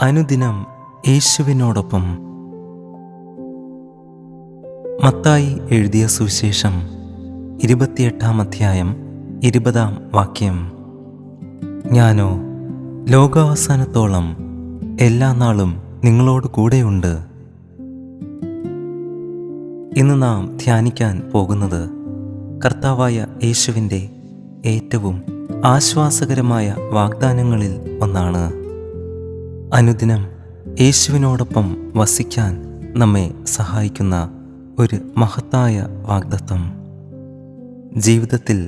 അനുദിനം യേശുവിനോടൊപ്പം. മത്തായി എഴുതിയ സുവിശേഷം 28 അധ്യായം 20 ഞാനോ ലോകാവസാനത്തോളം എല്ലാ നാളും നിങ്ങളോട് കൂടെയുണ്ട്. ഇന്ന് നാം ധ്യാനിക്കാൻ പോകുന്നത് കർത്താവായ യേശുവിൻ്റെ ഏറ്റവും ആശ്വാസകരമായ വാഗ്ദാനങ്ങളിൽ ഒന്നാണ്. അനുദിനം യേശുവിനോടൊപ്പം വസിക്കാൻ നമ്മെ സഹായിക്കുന്ന ഒരു മഹത്തായ വാഗ്ദത്തം. ജീവിതത്തിൽ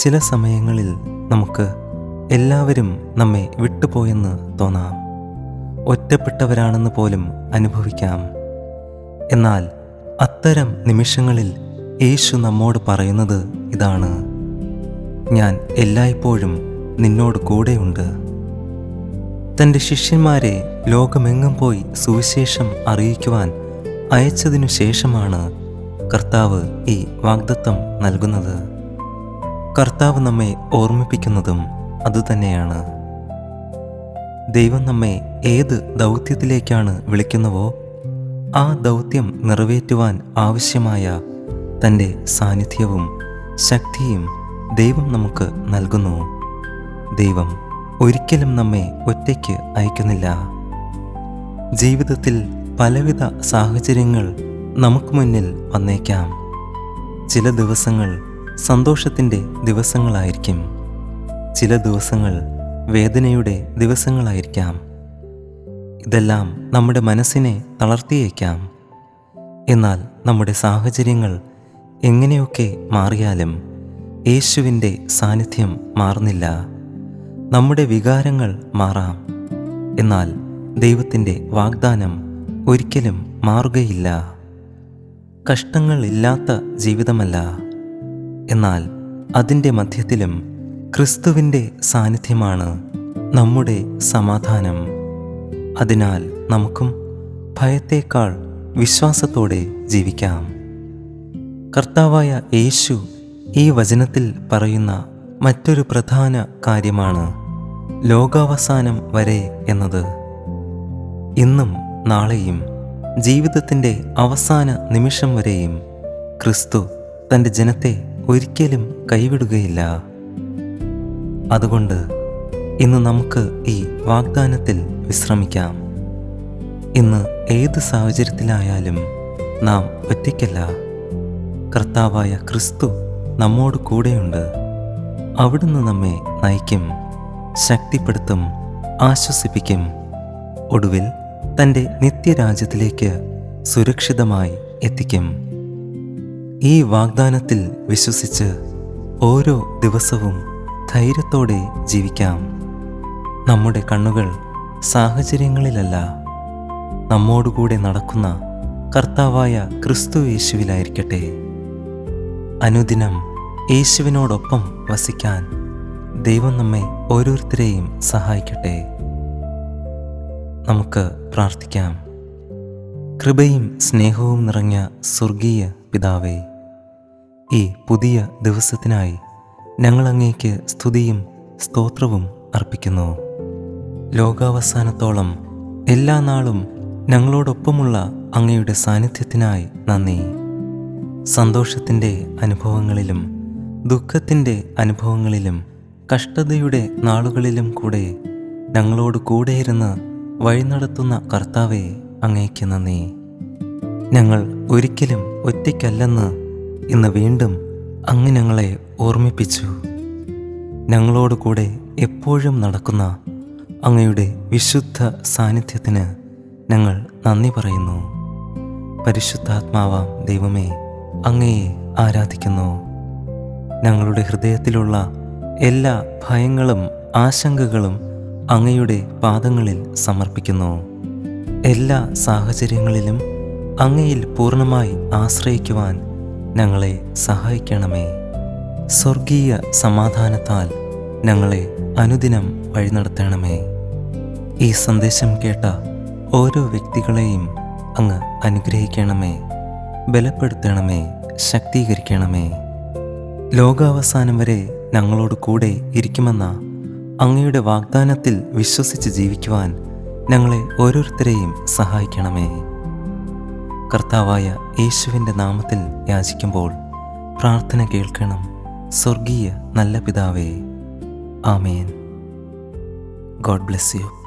ചില സമയങ്ങളിൽ നമുക്ക് എല്ലാവരും നമ്മെ വിട്ടുപോയെന്ന് തോന്നാം, ഒറ്റപ്പെട്ടവരാണെന്ന് പോലും അനുഭവിക്കാം. എന്നാൽ അത്തരം നിമിഷങ്ങളിൽ യേശു നമ്മോട് പറയുന്നത് ഇതാണ്: ഞാൻ എല്ലായ്പ്പോഴും നിന്നോട് കൂടെയുണ്ട്. തൻ്റെ ശിഷ്യന്മാരെ ലോകമെങ്ങും പോയി സുവിശേഷം അറിയിക്കുവാൻ അയച്ചതിനു ശേഷമാണ് കർത്താവ് ഈ വാഗ്ദത്തം നൽകുന്നത്. കർത്താവ് നമ്മെ ഓർമ്മിപ്പിക്കുന്നതും അതുതന്നെയാണ്. ദൈവം നമ്മെ ഏത് ദൗത്യത്തിലേക്കാണ് വിളിക്കുന്നുവോ ആ ദൗത്യം നിറവേറ്റുവാൻ ആവശ്യമായ തൻ്റെ സാന്നിധ്യവും ശക്തിയും ദൈവം നമുക്ക് നൽകുന്നു. ദൈവം ഒരിക്കലും നമ്മെ ഒറ്റയ്ക്ക് അയക്കുന്നില്ല. ജീവിതത്തിൽ പലവിധ സാഹചര്യങ്ങൾ നമുക്ക് മുന്നിൽ വന്നേക്കാം. ചില ദിവസങ്ങൾ സന്തോഷത്തിൻ്റെ ദിവസങ്ങളായിരിക്കും, ചില ദിവസങ്ങൾ വേദനയുടെ ദിവസങ്ങളായിരിക്കാം. ഇതെല്ലാം നമ്മുടെ മനസ്സിനെ തളർത്തിയേക്കാം. എന്നാൽ നമ്മുടെ സാഹചര്യങ്ങൾ എങ്ങനെയൊക്കെ മാറിയാലും യേശുവിൻ്റെ സാന്നിധ്യം മാറുന്നില്ല. നമ്മുടെ വികാരങ്ങൾ മാറാം, എന്നാൽ ദൈവത്തിൻ്റെ വാഗ്ദാനം ഒരിക്കലും മാറുകയില്ല. കഷ്ടങ്ങളില്ലാത്ത ജീവിതമല്ല, എന്നാൽ അതിൻ്റെ മധ്യത്തിലും ക്രിസ്തുവിൻ്റെ സാന്നിധ്യമാണ് നമ്മുടെ സമാധാനം. അതിനാൽ നമുക്കും ഭയത്തേക്കാൾ വിശ്വാസത്തോടെ ജീവിക്കാം. കർത്താവായ യേശു ഈ വചനത്തിൽ പറയുന്ന മറ്റൊരു പ്രധാന കാര്യമാണ് ലോകാവസാനം വരെ എന്നത്. ഇന്നും നാളെയും ജീവിതത്തിൻ്റെ അവസാന നിമിഷം വരെയും ക്രിസ്തു തൻ്റെ ജനത്തെ ഒരിക്കലും കൈവിടുകയില്ല. അതുകൊണ്ട് ഇന്ന് നമുക്ക് ഈ വാഗ്ദാനത്തിൽ വിശ്രമിക്കാം. ഇന്ന് ഏത് സാഹചര്യത്തിലായാലും നാം ഒറ്റയ്ക്കല്ല. കർത്താവായ ക്രിസ്തു നമ്മോട് കൂടെയുണ്ട്. അവിടുന്ന് നമ്മെ നയിക്കും, ശക്തിപ്പെടുത്തും, ആശ്വസിപ്പിക്കും. ഒടുവിൽ തൻ്റെ നിത്യരാജ്യത്തിലേക്ക് സുരക്ഷിതമായി എത്തിക്കും. ഈ വാഗ്ദാനത്തിൽ വിശ്വസിച്ച് ഓരോ ദിവസവും ധൈര്യത്തോടെ ജീവിക്കാം. നമ്മുടെ കണ്ണുകൾ സാഹചര്യങ്ങളിലല്ല, നമ്മോടുകൂടെ നടക്കുന്ന കർത്താവായ ക്രിസ്തു യേശുവിലായിരിക്കട്ടെ. അനുദിനം യേശുവിനോടൊപ്പം വസിക്കാൻ ദൈവം നമ്മെ ഓരോരുത്തരെയും സഹായിക്കട്ടെ. നമുക്ക് പ്രാർത്ഥിക്കാം. കൃപയും സ്നേഹവും നിറഞ്ഞ സ്വർഗീയ പിതാവേ, ഈ പുതിയ ദിവസത്തിനായി ഞങ്ങൾ അങ്ങേക്ക് സ്തുതിയും സ്തോത്രവും അർപ്പിക്കുന്നു. ലോകാവസാനത്തോളം എല്ലാ നാളും ഞങ്ങളോടൊപ്പമുള്ള അങ്ങയുടെ സാന്നിധ്യത്തിനായി നന്ദി. സന്തോഷത്തിൻ്റെ അനുഭവങ്ങളിലും ദുഃഖത്തിൻ്റെ അനുഭവങ്ങളിലും കഷ്ടതയുടെ നാളുകളിലും കൂടെ ഞങ്ങളോട് കൂടെയിരുന്ന് വഴി നടത്തുന്ന കർത്താവേ, അങ്ങേക്ക് നന്ദി. ഞങ്ങൾ ഒരിക്കലും ഒറ്റയ്ക്കല്ലെന്ന് ഇന്ന് വീണ്ടും അങ്ങ് ഞങ്ങളെ ഓർമ്മിപ്പിച്ചു. ഞങ്ങളോട് കൂടെ എപ്പോഴും നടക്കുന്ന അങ്ങയുടെ വിശുദ്ധ സാന്നിധ്യത്തിന് ഞങ്ങൾ നന്ദി പറയുന്നു. പരിശുദ്ധാത്മാവാം ദൈവമേ, അങ്ങയെ ആരാധിക്കുന്നു. ഞങ്ങളുടെ ഹൃദയത്തിലുള്ള എല്ലാ ഭയങ്ങളും ആശങ്കകളും അങ്ങയുടെ പാദങ്ങളിൽ സമർപ്പിക്കുന്നു. എല്ലാ സാഹചര്യങ്ങളിലും അങ്ങയിൽ പൂർണ്ണമായി ആശ്രയിക്കുവാൻ ഞങ്ങളെ സഹായിക്കണമേ. സ്വർഗീയ സമാധാനത്താൽ ഞങ്ങളെ അനുദിനം വഴി നടത്തണമേ. ഈ സന്ദേശം കേട്ട ഓരോ വ്യക്തികളെയും അങ്ങ് അനുഗ്രഹിക്കണമേ, ബലപ്പെടുത്തണമേ, ശക്തീകരിക്കണമേ. ലോകാവസാനം വരെ ഞങ്ങളോട് കൂടെ ഇരിക്കുമെന്ന അങ്ങയുടെ വാഗ്ദാനത്തിൽ വിശ്വസിച്ച് ജീവിക്കുവാൻ ഞങ്ങളെ ഓരോരുത്തരെയും സഹായിക്കണമേ. കർത്താവായ യേശുവിൻ്റെ നാമത്തിൽ യാചിക്കുമ്പോൾ പ്രാർത്ഥന കേൾക്കണം സ്വർഗീയ നല്ല പിതാവേ. ആമേൻ. God bless U.